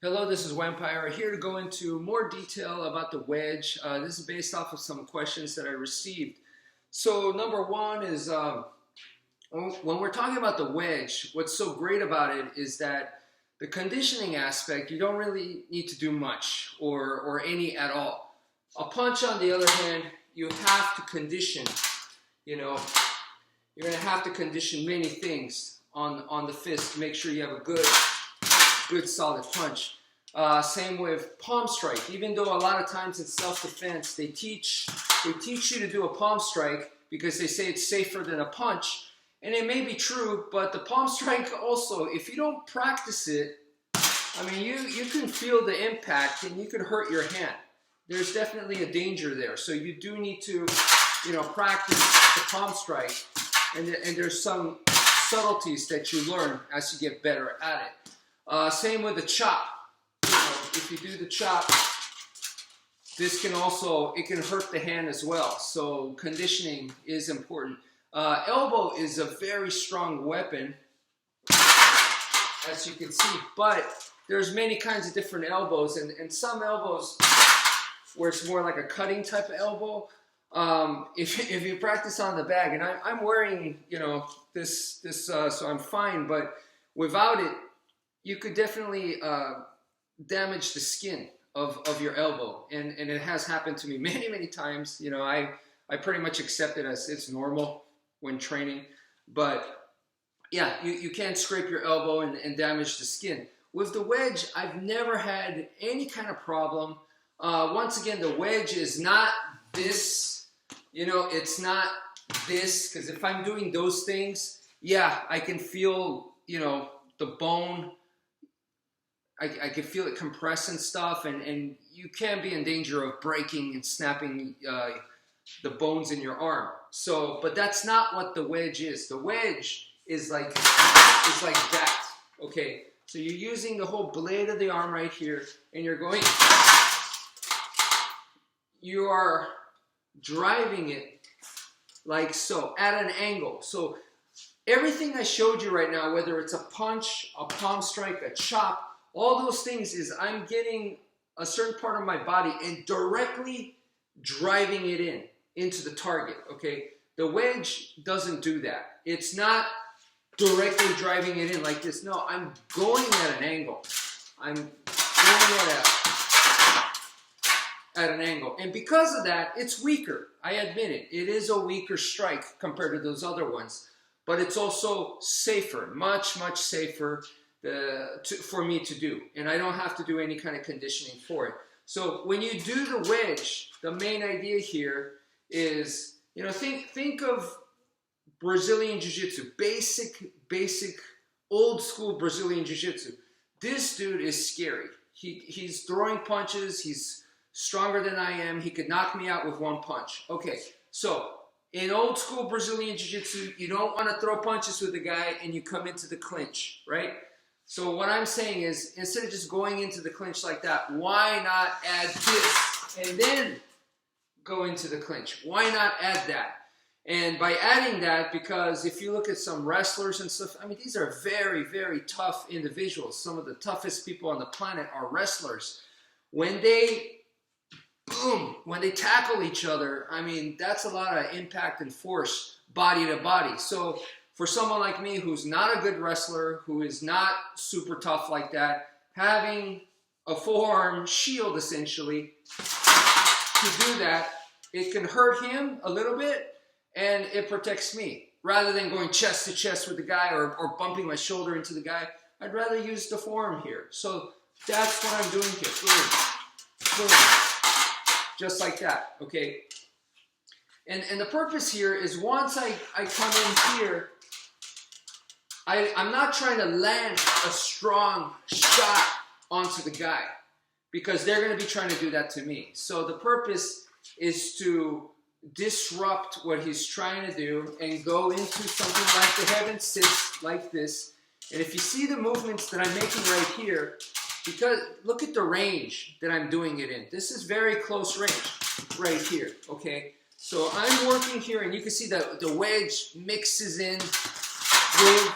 Hello, this is wmpyr here to go into more detail about the wedge. This is based off of some questions that I received. So number one is when we're talking about the wedge, what's so great about it is that the conditioning aspect, you don't really need to do much or any at all. A punch, on the other hand, you have to condition. You know, you're going to have to condition many things on the fist to make sure you have a good solid punch. Same with palm strike. Even though a lot of times in self-defense they teach you to do a palm strike because they say it's safer than a punch, and it may be true, but the palm strike also, if you don't practice it, I mean, you can feel the impact and you can hurt your hand. There's definitely a danger there, so you do need to, practice the palm strike, and there's some subtleties that you learn as you get better at it. Same with the chop. If you do the chop, this can also, it can hurt the hand as well. So conditioning is important. Elbow is a very strong weapon, as you can see, but there's many kinds of different elbows, and some elbows where it's more like a cutting type of elbow. If you practice on the bag, and I'm wearing, this so I'm fine, but without it, you could definitely damage the skin of your elbow, and it has happened to me many times. I pretty much accept it as it's normal when training, but yeah, you can scrape your elbow and damage the skin. With the wedge, I've never had any kind of problem. Once again, the wedge is not this, it's not this, because if I'm doing those things, yeah, I can feel, the bone, I can feel it compress and stuff, and you can be in danger of breaking and snapping the bones in your arm. So, but that's not what the wedge is. The wedge is like that. Okay, so you're using the whole blade of the arm right here, and you are driving it like so, at an angle. So everything I showed you right now, whether it's a punch, a palm strike, a chop, all those things is I'm getting a certain part of my body and directly driving it into the target, okay? The wedge doesn't do that. It's not directly driving it in like this. No, I'm going at an angle. I'm going at an angle. And because of that, it's weaker. I admit it. It is a weaker strike compared to those other ones. But it's also safer, much safer for me to do, and I don't have to do any kind of conditioning for it. So when you do the wedge, the main idea here is, think of Brazilian Jiu-Jitsu, basic old school Brazilian Jiu-Jitsu. This dude is scary. He's throwing punches. He's stronger than I am. He could knock me out with one punch. Okay, so in old school Brazilian Jiu-Jitsu, you don't want to throw punches with the guy and you come into the clinch, right? So what I'm saying is, instead of just going into the clinch like that, why not add this and then go into the clinch? Why not add that? And by adding that, because if you look at some wrestlers and stuff, I mean, these are very tough individuals. Some of the toughest people on the planet are wrestlers. When they tackle each other, I mean, that's a lot of impact and force, body to body. So for someone like me who's not a good wrestler, who is not super tough like that, having a forearm shield essentially to do that, it can hurt him a little bit and it protects me. Rather than going chest to chest with the guy or bumping my shoulder into the guy, I'd rather use the forearm here. So that's what I'm doing here. Boom. Just like that, okay? And the purpose here is once I come in here, I'm not trying to land a strong shot onto the guy because they're going to be trying to do that to me. So the purpose is to disrupt what he's trying to do and go into something like the Heaven6 like this. And if you see the movements that I'm making right here, because look at the range that I'm doing it in. This is very close range right here, okay? So I'm working here, and you can see that the wedge mixes in with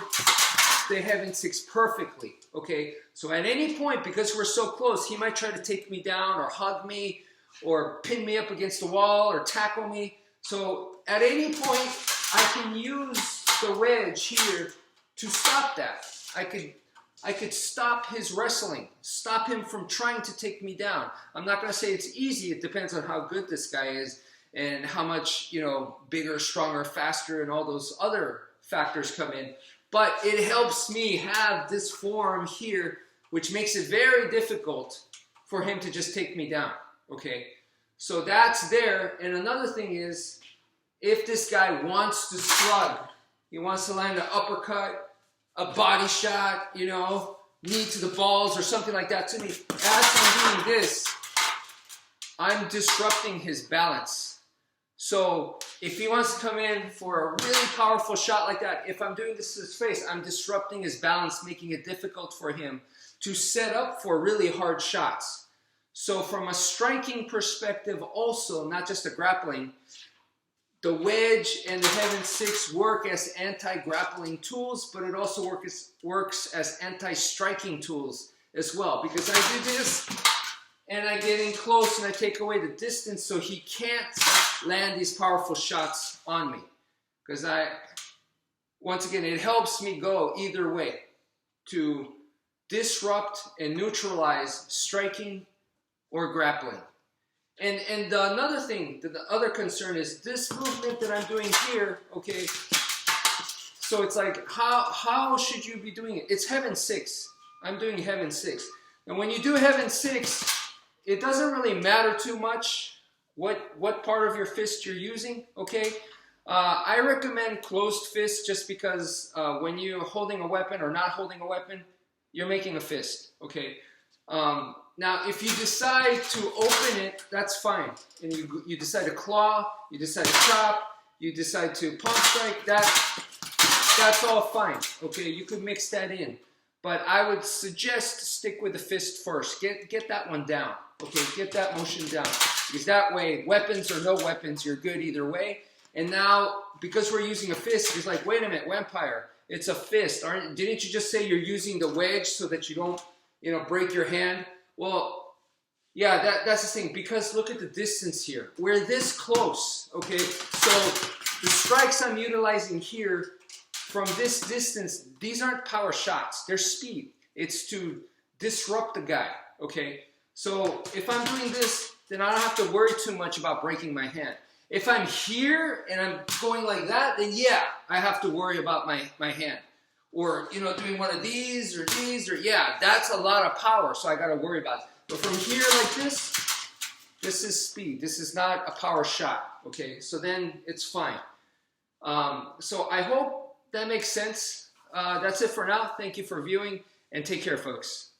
the Heaven6 perfectly. okay? So at any point, because we're so close, he might try to take me down or hug me or pin me up against the wall or tackle me. So at any point, I can use the wedge here to stop that. I could stop his wrestling, stop him from trying to take me down. I'm not going to say it's easy. It depends on how good this guy is and how much, you know, bigger, stronger, faster, and all those other factors come in. But it helps me have this form here, which makes it very difficult for him to just take me down, okay? So that's there. And another thing is, if this guy wants to slug, he wants to land an uppercut, a body shot, you know, knee to the balls or something like that to me, as I'm doing this, I'm disrupting his balance. So if he wants to come in for a really powerful shot like that, if I'm doing this to his face, I'm disrupting his balance, making it difficult for him to set up for really hard shots. So from a striking perspective also, not just a grappling, the wedge and the Heaven6 work as anti-grappling tools, but it also works as anti-striking tools as well. Because I do this, and I get in close, and I take away the distance so he can't land these powerful shots on me. Because once again, it helps me go either way to disrupt and neutralize striking or grappling. And another thing, the other concern is this movement that I'm doing here, okay? So it's like, how should you be doing it? It's Heaven6. I'm doing Heaven6. And when you do Heaven6, it doesn't really matter too much what part of your fist you're using, okay? I recommend closed fist just because when you're holding a weapon or not holding a weapon, you're making a fist, okay? Now, if you decide to open it, that's fine. And you decide to claw, you decide to chop, you decide to palm strike, that's all fine. Okay, you could mix that in. But I would suggest stick with the fist first. Get that one down. Okay, get that motion down. Because that way, weapons or no weapons, you're good either way. And now, because we're using a fist, it's like, wait a minute, Vampire, it's a fist. Didn't you just say you're using the wedge so that you don't, you know, break your hand? Well, yeah, that's the thing, because look at the distance here. We're this close, okay? So the strikes I'm utilizing here from this distance, these aren't power shots. They're speed. It's to disrupt the guy, okay? So if I'm doing this, then I don't have to worry too much about breaking my hand. If I'm here and I'm going like that, then yeah, I have to worry about my hand. Or, you know, doing one of these, or yeah, that's a lot of power, so I got to worry about it. But from here like this is speed. This is not a power shot, okay? So then it's fine. So I hope that makes sense. That's it for now. Thank you for viewing, and take care, folks.